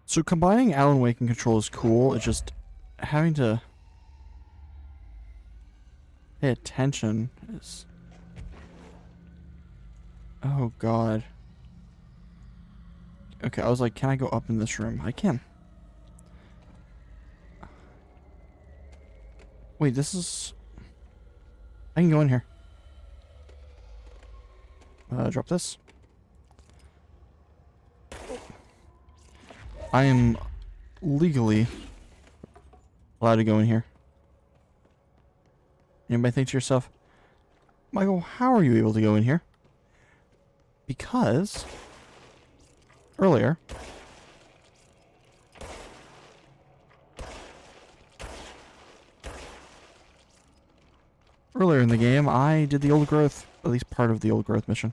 So combining Alan Wake and Control is cool. It's just having to pay attention is... Oh god. Okay, I was like, can I go up in this room? I can. Wait, this is... I can go in here. Drop this. I am legally allowed to go in here. Anybody think to yourself, Michael, how are you able to go in here? Because earlier in the game, I did the old growth, at least part of the old growth mission.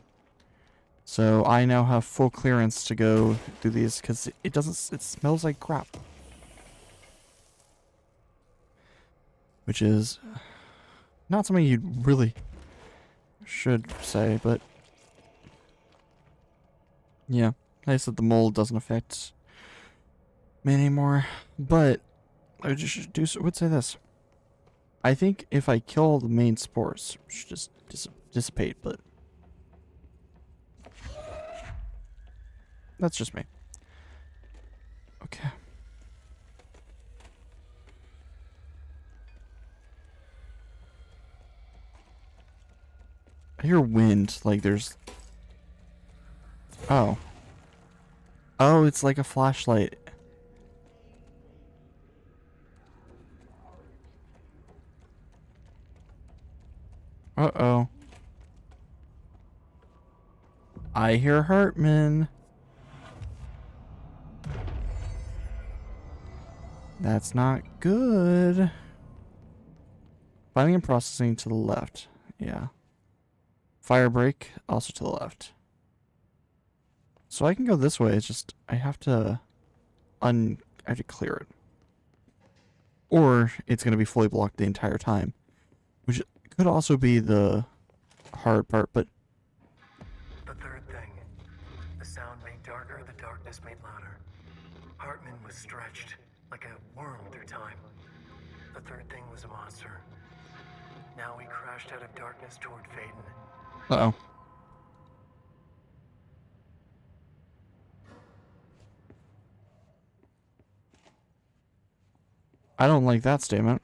So I now have full clearance to go do these because it smells like crap. Which is not something you really should say, but yeah, nice that the mold doesn't affect me anymore. But I would say this. I think if I kill the main spores, it should just dissipate, but that's just me. Okay. I hear wind, like there's... Oh. Oh, it's like a flashlight. Uh-oh. I hear Hartman. That's not good. Finding and processing to the left. Yeah. Fire break, also to the left. So I can go this way, it's just I have to clear it. Or it's gonna be fully blocked the entire time. Which could also be the hard part, but the third thing. The sound made darker, the darkness made louder. Hartman was stretched, like a worm through time. The third thing was a monster. Now we crashed out of darkness toward Phaeton. uh-oh. I don't like that statement.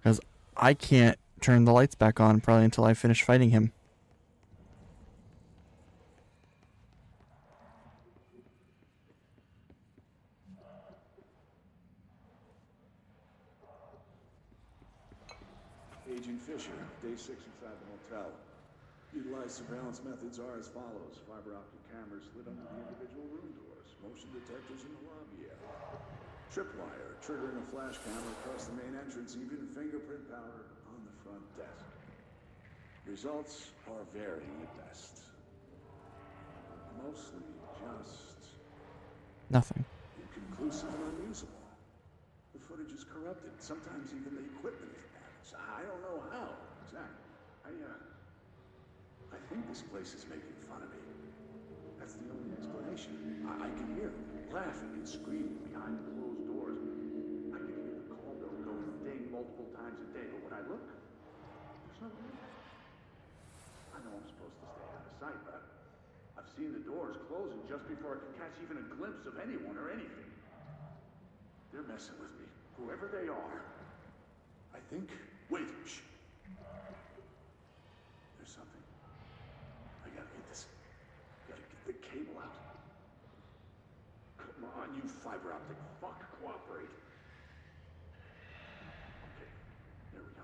Because I can't turn the lights back on probably until I finish fighting him. Agent Fisher, day 6 inside the hotel. Utilized surveillance methods are as follows. Fiber optic cameras lit under the individual room doors. Motion detectors in the lobby area. Tripwire triggering a flash camera across the main entrance. Even fingerprint power on the front desk. Results are varying at best. Mostly just... Nothing. inconclusive and unusable. The footage is corrupted. Sometimes even the equipment is damaged. I don't know how. Exactly. I think this place is making fun of me. That's the only explanation. I can hear them laughing and screaming behind closed doors. I can hear the call bell going ding multiple times a day, but when I look, there's no one there. I know I'm supposed to stay out of sight, but I've seen the doors closing just before I can catch even a glimpse of anyone or anything. They're messing with me, whoever they are. I think... Wait, shh. There's something. I gotta get this. Gotta get the cable out. Come on, you fiber optic fuck, cooperate. Okay, there we go.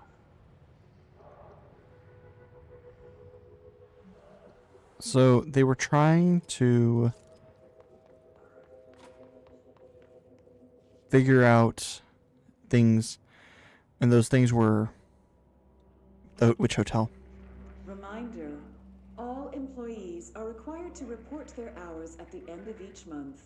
So they were trying to figure out things, and those things were which hotel? Reminder, all employees are required to report their hours at the end of each month.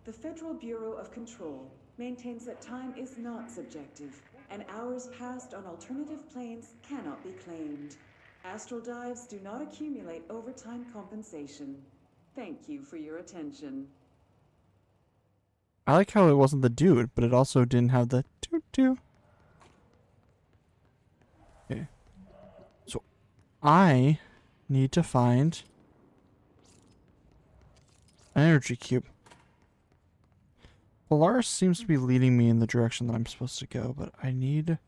The Federal Bureau of Control maintains that time is not subjective, and hours passed on alternative planes cannot be claimed. Astral dives do not accumulate overtime compensation. Thank you for your attention. I like how it wasn't the dude, but it also didn't have the toot. Okay. So I need to find an energy cube. Polaris seems to be leading me in the direction that I'm supposed to go, but I need...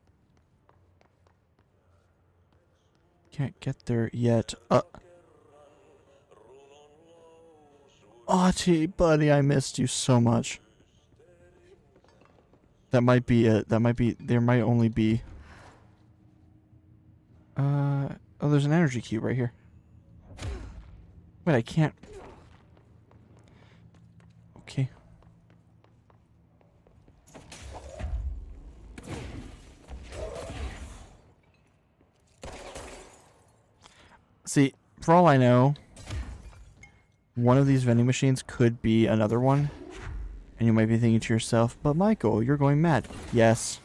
Can't get there yet. Auntie, buddy, I missed you so much. That might be it. That might be... There might only be... Oh, there's an energy cube right here. Wait, I can't... Okay. See, for all I know, one of these vending machines could be another one. And you might be thinking to yourself, but Michael, you're going mad. Yes.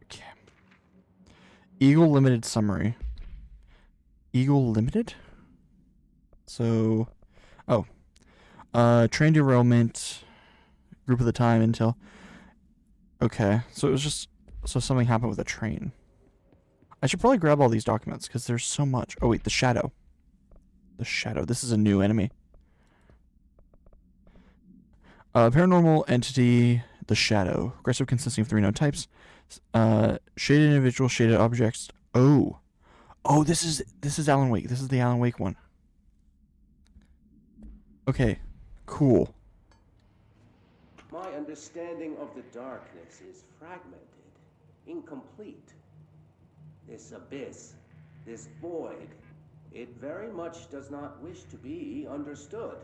Okay. Eagle Limited summary. Eagle Limited? So... Oh. Train derailment, group of the time until... Okay, so it was just... So something happened with a train. I should probably grab all these documents, because there's so much. Oh wait, the Shadow. The Shadow. This is a new enemy. Paranormal entity, the Shadow. Aggressive consisting of 3 known types. Shaded individual, shaded objects. Oh. Oh, this is Alan Wake. This is the Alan Wake one. Okay. Cool. My understanding of the darkness is fragmented, incomplete. This abyss, this void, it very much does not wish to be understood.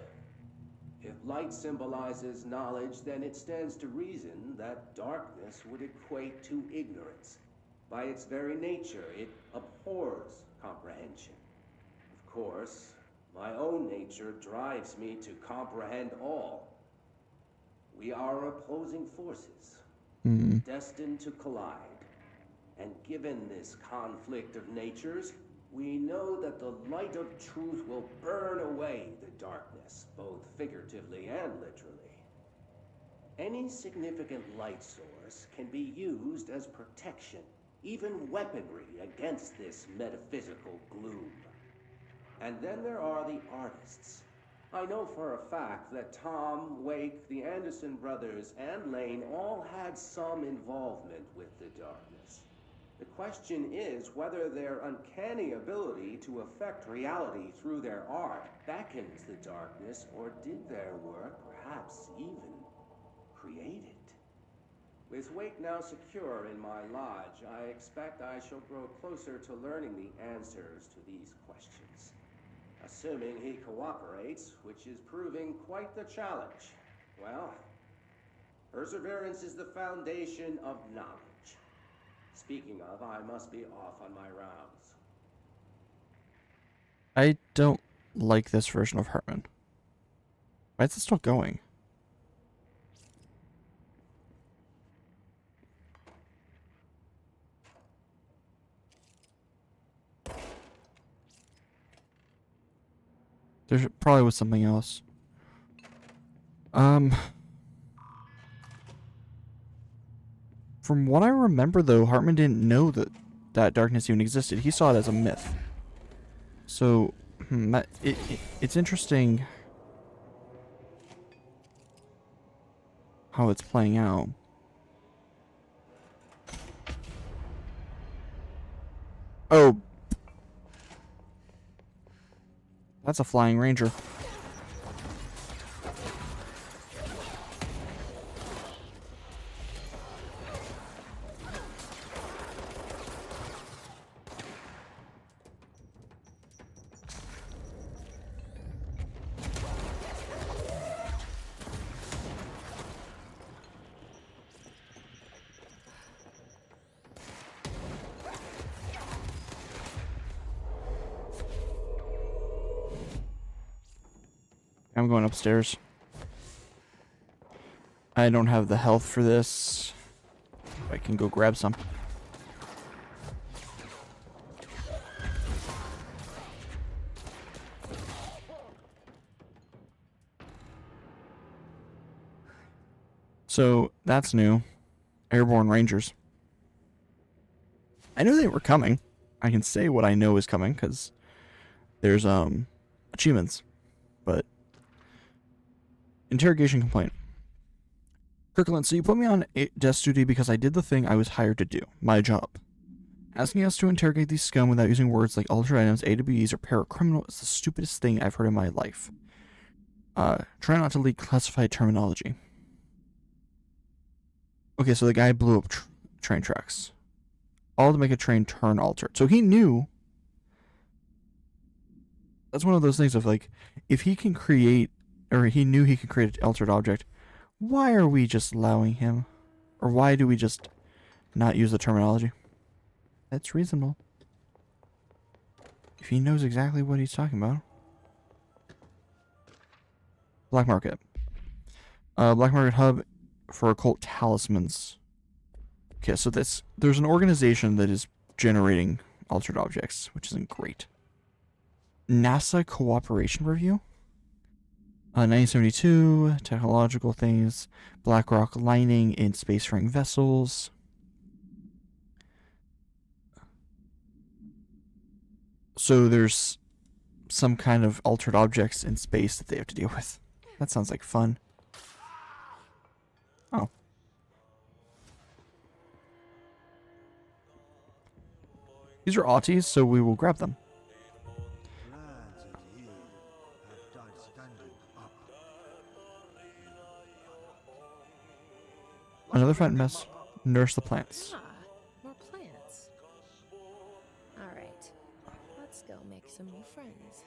If light symbolizes knowledge, then it stands to reason that darkness would equate to ignorance. By its very nature, it abhors comprehension. Of course, my own nature drives me to comprehend all. We are opposing forces, destined to collide. And given this conflict of natures, we know that the light of truth will burn away the darkness, both figuratively and literally. Any significant light source can be used as protection, even weaponry against this metaphysical gloom. And then there are the artists. I know for a fact that Tom, Wake, the Anderson brothers, and Lane all had some involvement with the darkness. The question is whether their uncanny ability to affect reality through their art beckons the darkness, or did their work perhaps even create it? With Wake now secure in my lodge, I expect I shall grow closer to learning the answers to these questions. Assuming he cooperates, which is proving quite the challenge. Well, perseverance is the foundation of knowledge. Speaking of, I must be off on my rounds. I don't like this version of Hartman. Why is it still going? There probably was something else. From what I remember, though, Hartman didn't know that darkness even existed. He saw it as a myth. So, it's interesting how it's playing out. Oh. That's a flying ranger. I'm going upstairs. I don't have the health for this. I can go grab some. So that's new. Airborne Rangers. I knew they were coming. I can say what I know is coming because there's achievements. But interrogation complaint. Kirkland, so you put me on desk duty because I did the thing I was hired to do, my job. Asking us to interrogate these scum without using words like altered items, AWEs, or paracriminal is the stupidest thing I've heard in my life. Try not to leak classified terminology. Okay, so the guy blew up train tracks. All to make a train turn altered. So he knew. That's one of those things of like, if he can create, or he knew he could create an altered object, why are we just allowing him? Or why do we just not use the terminology? That's reasonable. If he knows exactly what he's talking about. Black Market. Black Market Hub for occult talismans. Okay, so there's an organization that is generating altered objects, which isn't great. NASA Cooperation Review. 1972, technological things, BlackRock lining in spacefaring vessels. So there's some kind of altered objects in space that they have to deal with. That sounds like fun. Oh. These are Auties, so we will grab them. Another front mess. Nurse the plants. Ah, more plants. Alright. Let's go make some new friends.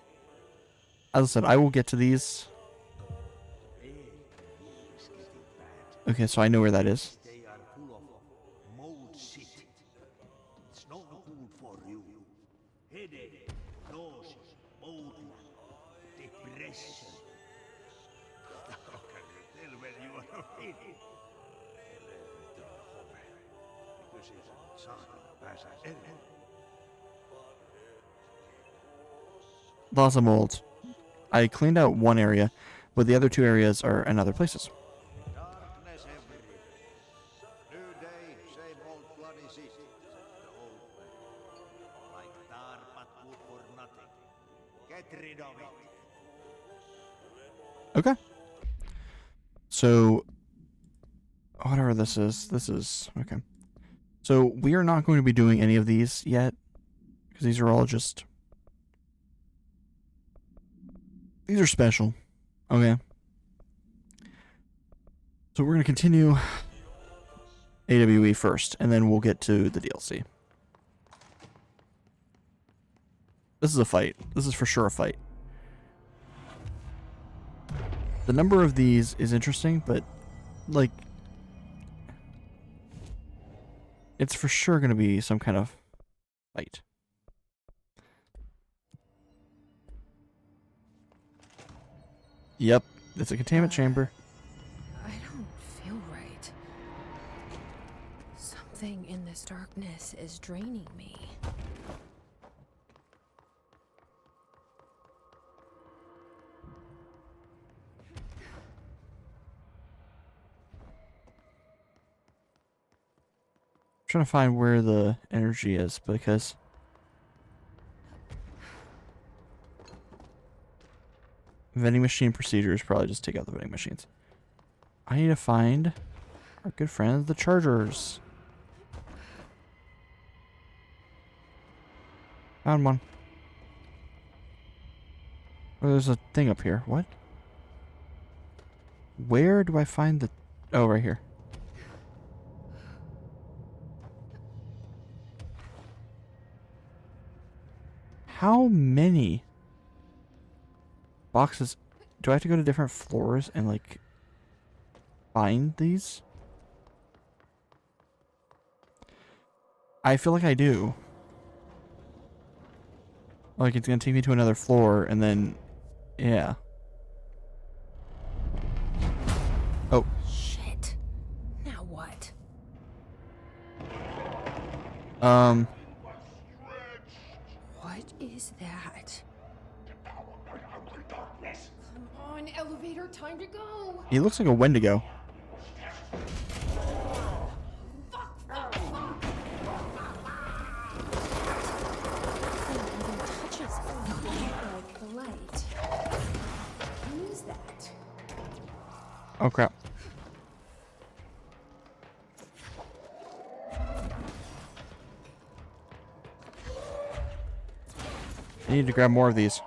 As I said, I will get to these. Okay, so I know where that is. They are full of mold shit. It's not good for you. Headache, nausea, mold, depression. How can you tell when you are afraid? Because it's something. Lots of mold. I cleaned out one area, but the other two areas are in other places. Darkness everywhere. New day, same old bloody shit, said the old man. Like tar but good for nothing. Get rid of it. Okay. So, whatever this is, okay. So, we are not going to be doing any of these yet, because these are all just... These are special. Okay. So we're going to continue AWE first, and then we'll get to the DLC. This is a fight. This is for sure a fight. The number of these is interesting, but, like, it's for sure going to be some kind of fight. Yep, it's a containment chamber. I don't feel right. Something in this darkness is draining me. I'm trying to find where the energy is, because vending machine procedures probably just take out the vending machines. I need to find our good friends, the chargers. Found one. Oh, there's a thing up here. What? Where do I find the... Oh, right here. How many boxes? Do I have to go to different floors and, like, find these? I feel like I do. Like, it's gonna take me to another floor, and then... Yeah. What is that? Come on, elevator, time to go. He looks like a Wendigo. Something touches like the light. Who's that? Oh crap. I need to grab more of these.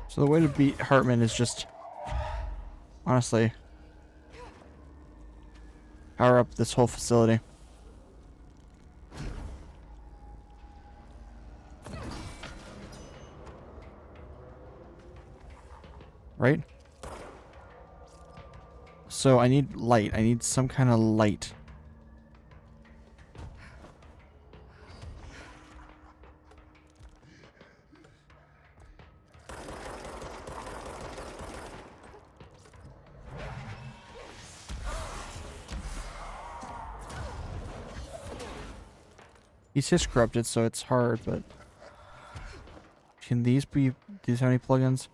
So the way to beat Hartman is just, honestly, power up this whole facility. Right? So I need light. I need some kind of light. He's just corrupted, so it's hard, but can these be, these have any plugins?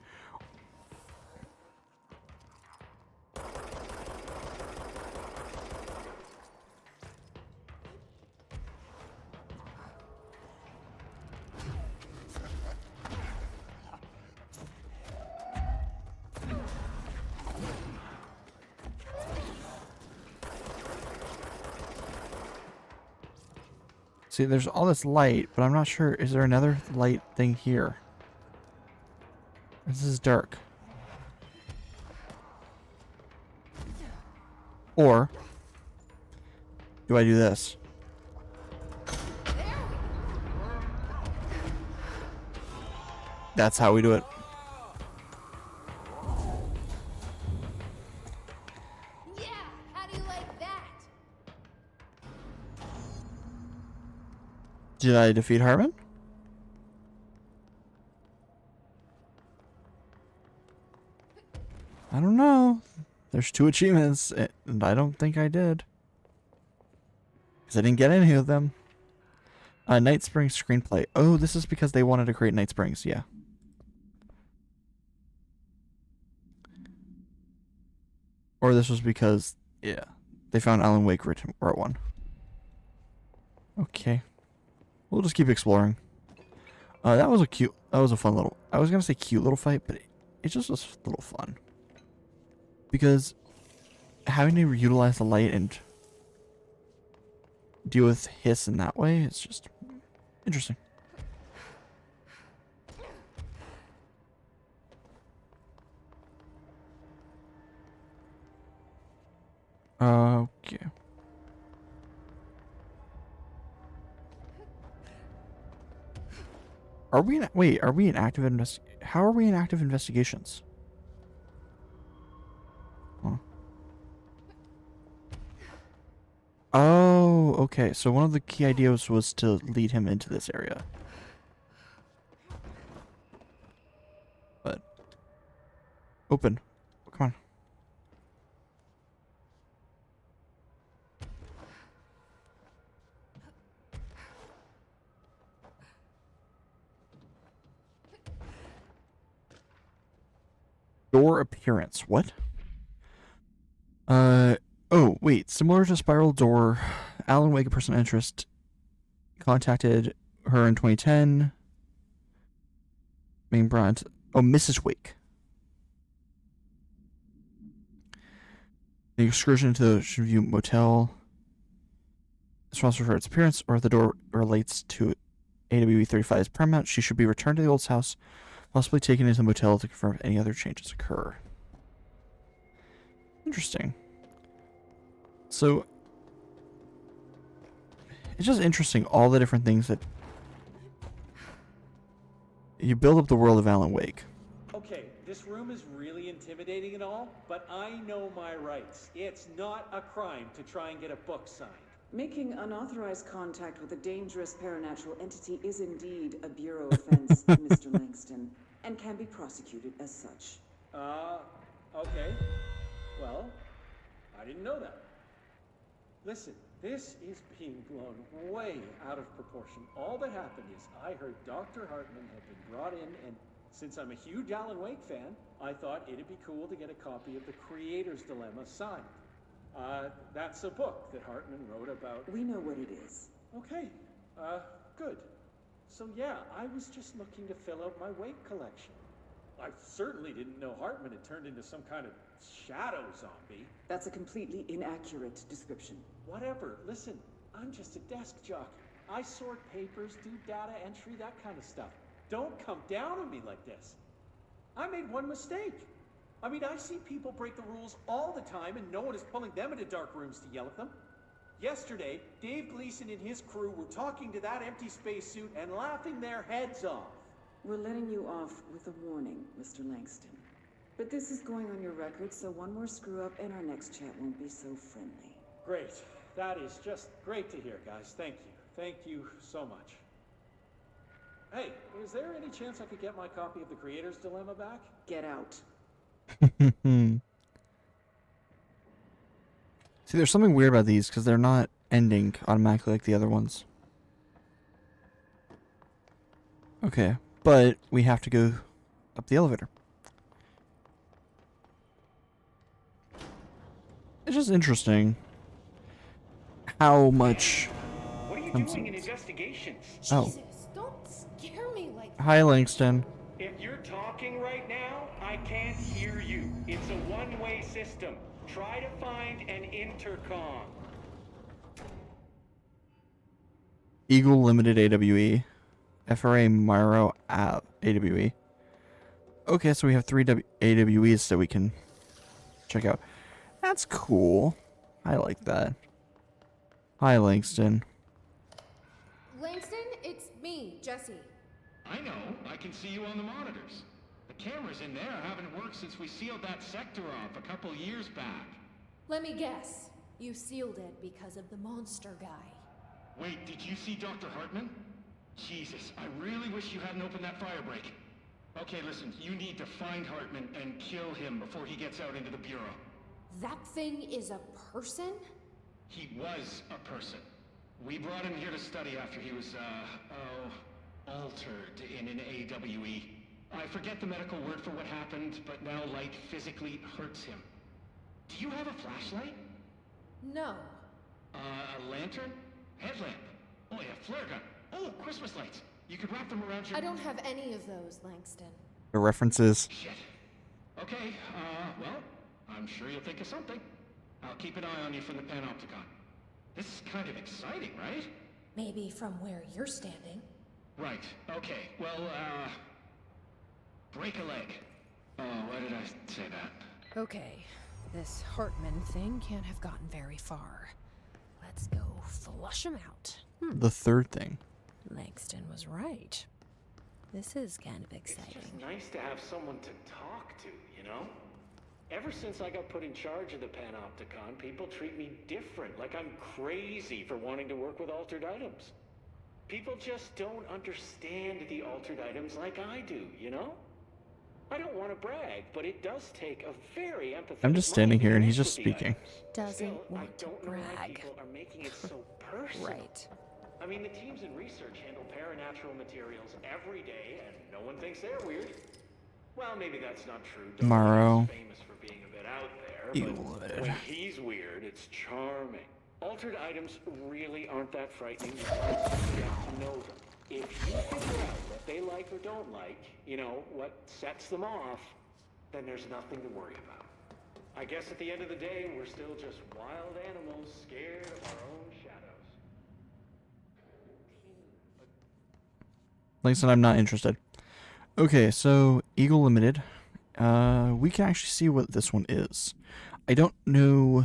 See, there's all this light, but I'm not sure. Is there another light thing here? This is dark. Or do I do this? That's how we do it. Yeah, how do you like that? Did I defeat Hartman? I don't know. There's 2 achievements, and I don't think I did. Because I didn't get any of them. Night Springs screenplay. Oh, this is because they wanted to create Night Springs, yeah. Or this was because, yeah, they found Alan Wake wrote one. Okay. We'll just keep exploring. That was a fun little, I was going to say cute little fight, but it just was a little fun. Because having to utilize the light and deal with hiss in that way is just interesting. Okay. Are we in, wait, are we in active how are we in active investigations? Huh. Oh, okay. So one of the key ideas was to lead him into this area. But open. Come on. Door appearance. What? Oh, wait. Similar to Spiral Door, Alan Wake, a person of interest, contacted her in 2010. Main brand. Oh, Mrs. Wake. The excursion to the Ocean View Motel is responsible for its appearance, or if the door relates to AWE 35's Paramount, she should be returned to the old house, possibly taken into the motel to confirm if any other changes occur. Interesting. So, it's just interesting all the different things that You build up the world of Alan Wake. Okay, this room is really intimidating and all, but I know my rights. It's not a crime to try and get a book signed. Making unauthorized contact with a dangerous paranatural entity is indeed a Bureau offense, Mr. Langston, and can be prosecuted as such. Okay. Well, I didn't know that. Listen, this is being blown way out of proportion. All that happened is I heard Dr. Hartman had been brought in, and since I'm a huge Alan Wake fan, I thought it'd be cool to get a copy of The Creator's Dilemma signed. That's a book that Hartman wrote about. We know what it is. Okay, good. So yeah, I was just looking to fill out my Wake collection. I certainly didn't know Hartman had turned into some kind of shadow zombie. That's a completely inaccurate description. Whatever, listen, I'm just a desk jockey. I sort papers, do data entry, that kind of stuff. Don't come down on me like this. I made one mistake. I mean, I see people break the rules all the time and no one is pulling them into dark rooms to yell at them. Yesterday, Dave Gleason and his crew were talking to that empty spacesuit and laughing their heads off. We're letting you off with a warning, Mr. Langston. But this is going on your record, so one more screw-up and our next chat won't be so friendly. Great. That is just great to hear, guys. Thank you. Thank you so much. Hey, is there any chance I could get my copy of The Creator's Dilemma back? Get out. See, there's something weird about these because they're not ending automatically like the other ones. Okay, but we have to go up the elevator. It's just interesting how much... What are you doing in investigations? Oh. Jesus, don't scare me like that. Hi, Langston. If you're talking right now, I can't hear you. It's a one-way system. Try to find an intercom. Eagle Limited AWE. FRA Myro AWE. Okay, so we have 3 AWEs that we can check out. That's cool. I like that. Hi, Langston. Langston, it's me, Jesse. I know. I can see you on the monitors. The cameras in there haven't worked since we sealed that sector off a couple years back. Let me guess. You sealed it because of the monster guy. Wait, did you see Dr. Hartman? Jesus, I really wish you hadn't opened that fire break. Okay, listen, you need to find Hartman and kill him before he gets out into the Bureau. That thing is a person? He was a person. We brought him here to study after he was, altered in an AWE. I forget the medical word for what happened, but now light physically hurts him. Do you have a flashlight? No. A lantern? Headlamp? Oh yeah, flare gun. Oh, Christmas lights. You could wrap them around your... I don't have any of those, Langston. The references. Shit. Okay, well, I'm sure you'll think of something. I'll keep an eye on you from the panopticon. This is kind of exciting, right? Maybe from where you're standing. Right, okay. Well, break a leg. Oh, why did I say that? Okay, this Hartman thing can't have gotten very far. Let's go flush him out. The third thing. Langston was right. This is kind of exciting. It's just nice to have someone to talk to, you know? Ever since I got put in charge of the Panopticon, people treat me different, like I'm crazy for wanting to work with altered items. People just don't understand the altered items like I do, you know? I don't want to brag, but it does take a very empathetic... I'm just standing mind to here and he's connect just with the speaking. items. Doesn't Still, I want to don't know why brag. people are making it so personal. Right. I mean, the teams in research handle paranatural materials every day, and no one thinks they're weird. Well, maybe that's not true. Morrow. He's famous for being a bit out there, Eagle but Limited. when he's weird, it's charming. Altered items really aren't that frightening. You just get to know them. If you figure out what they like or don't like, you know, what sets them off, then there's nothing to worry about. I guess at the end of the day, we're still just wild animals scared of our own shadows. Langston, I'm not interested. Okay, so Eagle Limited. We can actually see what this one is. I don't know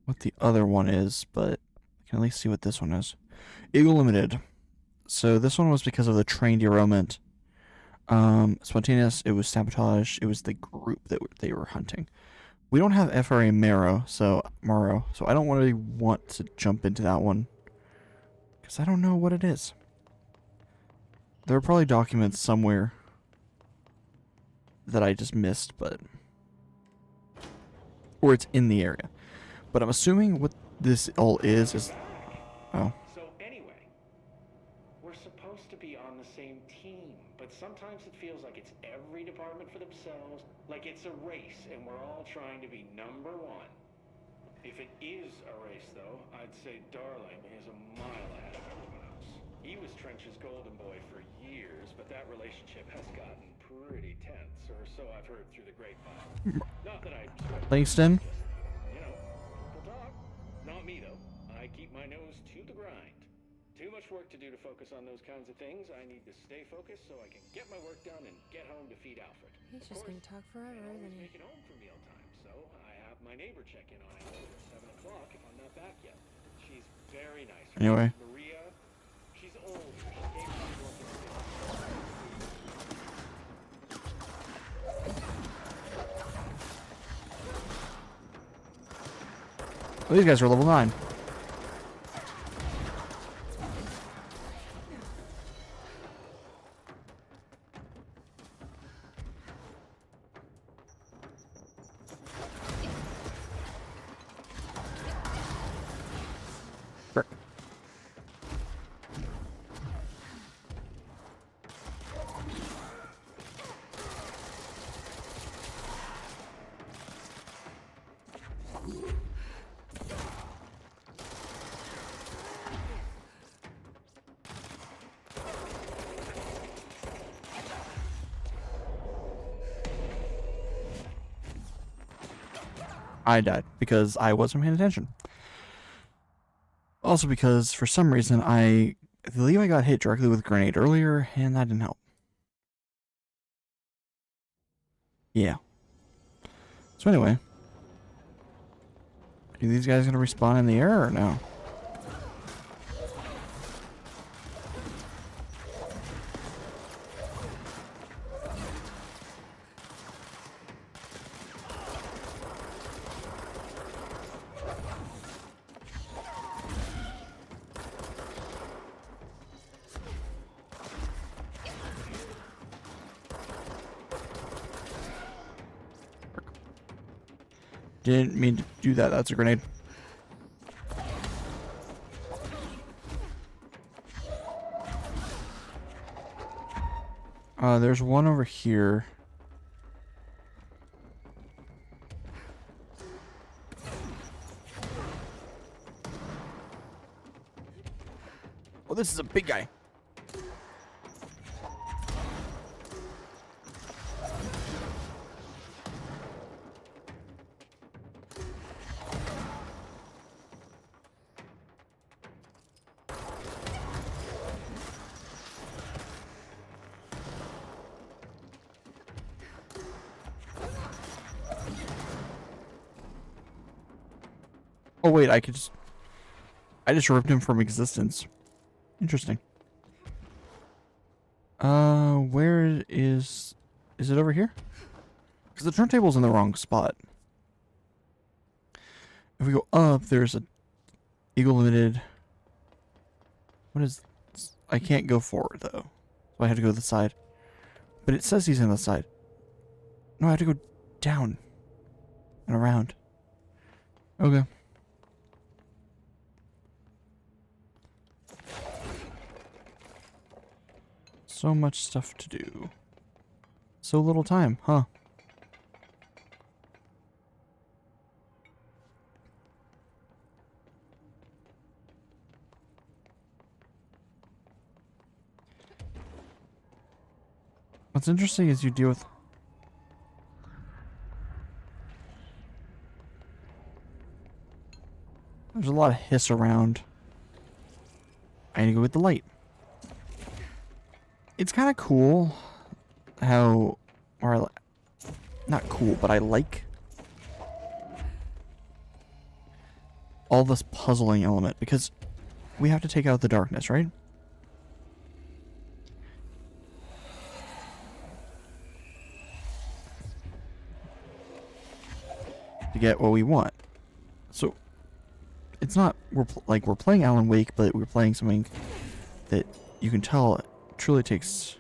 what the other one is, but I can at least see what this one is. Eagle Limited. So this one was because of the train derailment. Spontaneous, it was sabotage. It was the group that they were hunting. We don't have FRA Marrow, so I don't really want to jump into that one because I don't know what it is. There are probably documents somewhere that I just missed, or it's in the area. But I'm assuming what this all is oh. So anyway, we're supposed to be on the same team, but sometimes it feels like it's every department for themselves, like it's a race and we're all trying to be number one. If it is a race though, I'd say Darling is a mile ahead of everyone else. He was Trench's golden boy for years, but that relationship has gotten pretty tense, or so I've heard through the grapevine. Not that I Langston? you know, people talk. Not me though. I keep my nose to the grind. Too much work to do to focus on those kinds of things. I need to stay focused so I can get my work done and get home to feed Alfred. He's just gonna talk forever, isn't he? Making home for mealtime, so I have my neighbor check in on Alfred at 7 o'clock if I'm not back yet. She's very nice. Anyway. Maria, she's old. She gave me work in the Oh, these guys are level 9. Frick. I died because I wasn't paying attention. Also because, for some reason, I believe I got hit directly with a grenade earlier, and that didn't help. Yeah. So anyway. Are these guys going to respawn in the air or no? Didn't mean to do that. That's a grenade. There's one over here. Oh, this is a big guy. Oh wait, I just ripped him from existence. Interesting. Where is it over here? Because the turntable's in the wrong spot. If we go up, there's a Eagle Limited. What is this? I can't go forward though. So I have to go to the side. But it says he's on the side. No, I have to go down and around. Okay. So much stuff to do. So little time, huh? What's interesting is you deal with... There's a lot of hiss around. I need to go with the light. It's kind of cool how, or not cool, but I like all this puzzling element because we have to take out the darkness, right? to get what we want. So it's not we're playing Alan Wake, but we're playing something that you can tell truly takes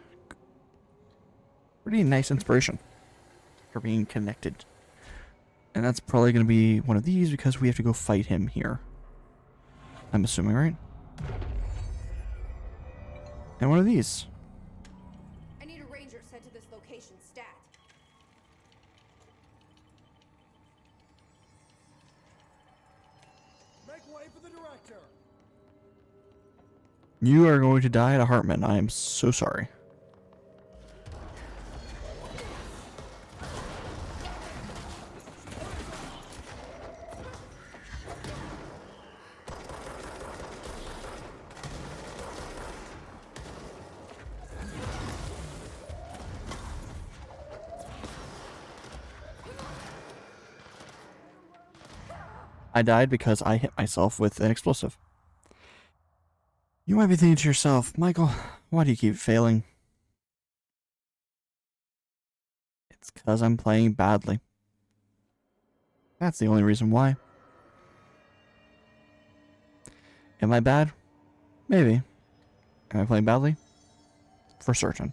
pretty nice inspiration for being connected. And that's probably going to be one of these because we have to go fight him here. I'm assuming, right? And one of these. I need a ranger sent to this location stat. Make way for the director. You are going to die at a Hartman. I am so sorry. I died because I hit myself with an explosive. You might be thinking to yourself, Michael, why do you keep failing? It's because I'm playing badly. That's the only reason why. Am I bad? Maybe. Am I playing badly? For certain.